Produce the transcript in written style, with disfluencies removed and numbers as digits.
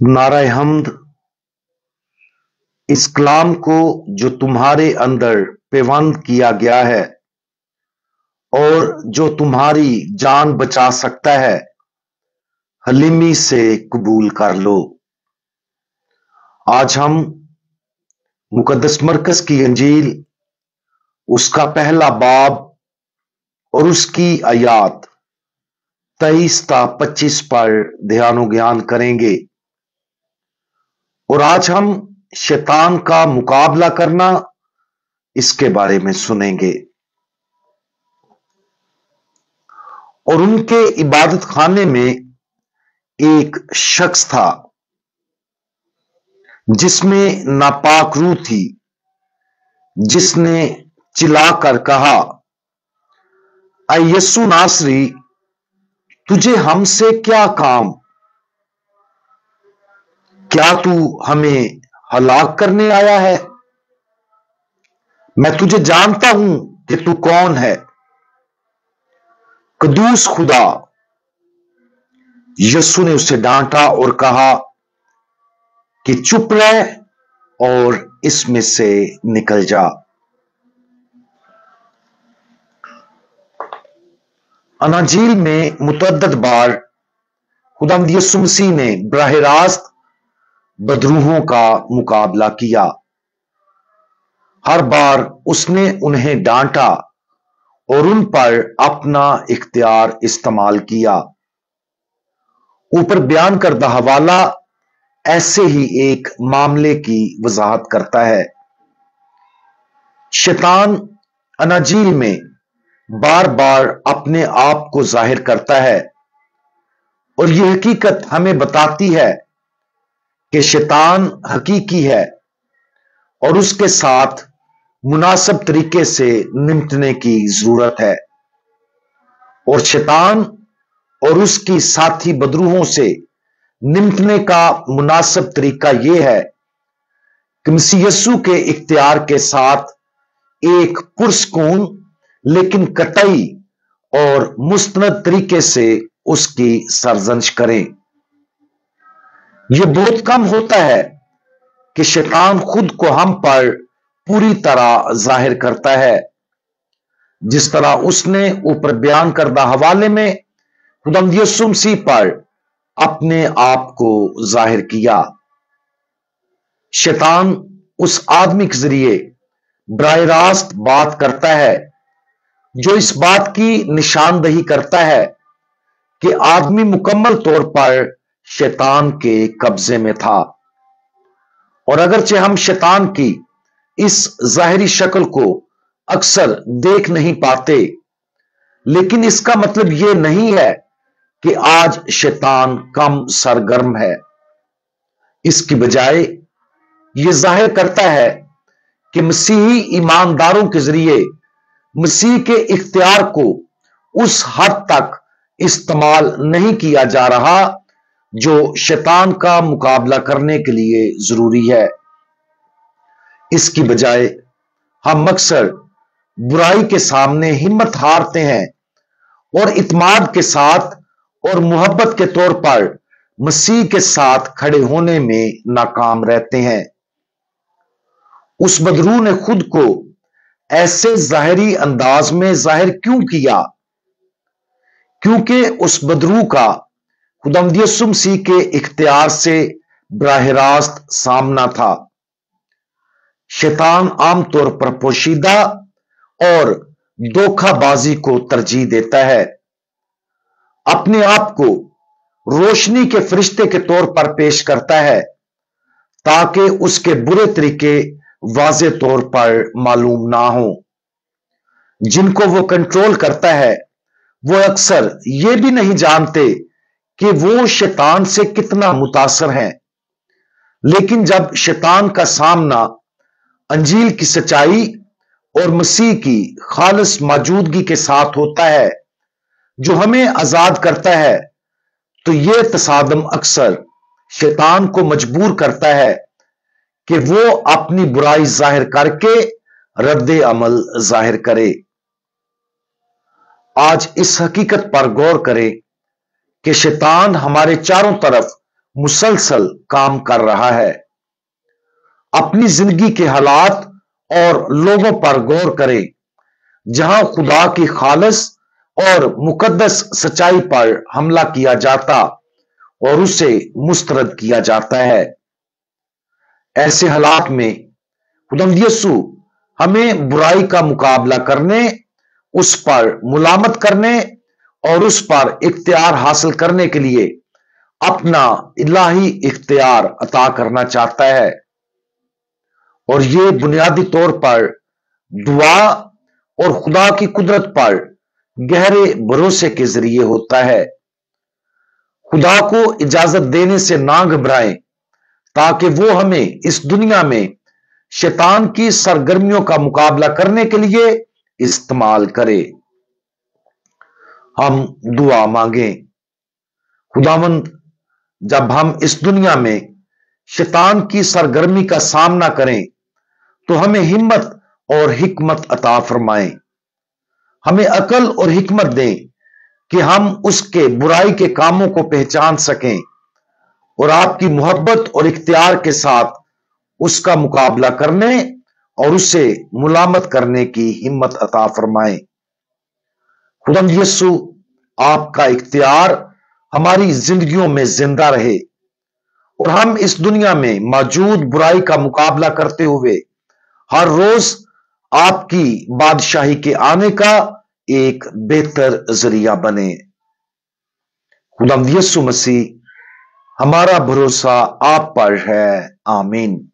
नाराए हम्द इस कलाम को जो तुम्हारे अंदर पैबंद किया गया है और जो तुम्हारी जान बचा सकता है, हलीमी से कबूल कर लो। आज हम मुकद्दस मरकज की अंजील उसका पहला बाब और उसकी आयात 23 ता 25 पर ध्यान ज्ञान करेंगे। और आज हम शैतान का मुकाबला करना इसके बारे में सुनेंगे। और उनके इबादत खाने में एक शख्स था जिसमें नापाक रूह थी, जिसने चिल्लाकर कहा, ऐ यीशु नासरी, तुझे हमसे क्या काम? क्या तू हमें हलाक करने आया है? मैं तुझे जानता हूं कि तू कौन है, कदूस खुदा। यीशु ने उसे डांटा और कहा कि चुप रह और इसमें से निकल जा। अनाजील में मुतअद्दिद बार खुदावंद यीशु मसीह ने बराह रास्त बदरूहों का मुकाबला किया। हर बार उसने उन्हें डांटा और उन पर अपना इख्तियार इस्तेमाल किया। ऊपर बयान करदा हवाला ऐसे ही एक मामले की वजाहत करता है। शैतान अनाजील में बार बार अपने आप को जाहिर करता है और यह हकीकत हमें बताती है कि शैतान हकीकी है और उसके साथ मुनासिब तरीके से निपटने की जरूरत है। और शैतान और उसकी साथी बदरूहों से निपटने का मुनासिब तरीका यह है कि मसीह यीशु के इख्तियार के साथ एक पुरस्कून लेकिन कतई और मुस्तनद तरीके से उसकी सरजंश करें। यह बहुत कम होता है कि शैतान खुद को हम पर पूरी तरह जाहिर करता है, जिस तरह उसने ऊपर बयान करदा हवाले में खुदावंद यीशु मसीह पर अपने आप को जाहिर किया। शैतान उस आदमी के जरिए बराह रास्त बात करता है जो इस बात की निशानदही करता है कि आदमी मुकम्मल तौर पर शैतान के कब्जे में था। और अगरचे हम शैतान की इस जाहिरी शक्ल को अक्सर देख नहीं पाते, लेकिन इसका मतलब यह नहीं है कि आज शैतान कम सरगर्म है। इसकी बजाय यह जाहिर करता है कि मसीही ईमानदारों के जरिए मसीह के इख्तियार को उस हद तक इस्तेमाल नहीं किया जा रहा जो शैतान का मुकाबला करने के लिए जरूरी है। इसकी बजाय हम अक्सर बुराई के सामने हिम्मत हारते हैं और इत्माद के साथ और मोहब्बत के तौर पर मसीह के साथ खड़े होने में नाकाम रहते हैं। उस बदरू ने खुद को ऐसे जाहिरी अंदाज में जाहिर क्यों किया? क्योंकि उस बदरू का खुदावंद यीशु मसीह के इख्तियार से बराह रास्त सामना था। शैतान आमतौर पर पोशीदा और धोखाबाजी को तरजीह देता है, अपने आप को रोशनी के फरिश्ते के तौर पर पेश करता है ताकि उसके बुरे तरीके वाज़े तौर पर मालूम ना हो। जिनको वो कंट्रोल करता है वो अक्सर ये भी नहीं जानते कि वो शैतान से कितना मुतासर हैं। लेकिन जब शैतान का सामना अंजील की सच्चाई और मसीह की खालिस मौजूदगी के साथ होता है जो हमें आजाद करता है, तो यह तसादम अक्सर शैतान को मजबूर करता है कि वो अपनी बुराई जाहिर करके रद्दे अमल जाहिर करे। आज इस हकीकत पर गौर करें कि शैतान हमारे चारों तरफ मुसलसल काम कर रहा है। अपनी जिंदगी के हालात और लोगों पर गौर करें जहां खुदा की खालिस और मुकद्दस सच्चाई पर हमला किया जाता और उसे मुस्तरद किया जाता है। ऐसे हालात में खुदावंद यीशु हमें बुराई का मुकाबला करने, उस पर मुलामत करने और उस पर इख्तियार हासिल करने के लिए अपना इलाही इख्तियार अता करना चाहता है। और ये बुनियादी तौर पर दुआ और खुदा की कुदरत पर गहरे भरोसे के जरिए होता है। खुदा को इजाजत देने से ना घबराएं ताकि वो हमें इस दुनिया में शैतान की सरगर्मियों का मुकाबला करने के लिए इस्तेमाल करे। हम दुआ मांगे। खुदावंद, जब हम इस दुनिया में शैतान की सरगर्मी का सामना करें तो हमें हिम्मत और हिकमत अता फरमाएं। हमें अकल और हिकमत दें कि हम उसके बुराई के कामों को पहचान सकें और आपकी मोहब्बत और इख्तियार के साथ उसका मुकाबला करने और उसे मुलामत करने की हिम्मत अता फरमाएं। खुदावंद यीशु, आपका इख्तियार हमारी जिंदगियों में जिंदा रहे और हम इस दुनिया में मौजूद बुराई का मुकाबला करते हुए हर रोज आपकी बादशाही के आने का एक बेहतर जरिया बने। खुदावंद यीशु मसीह, हमारा भरोसा आप पर है। आमीन।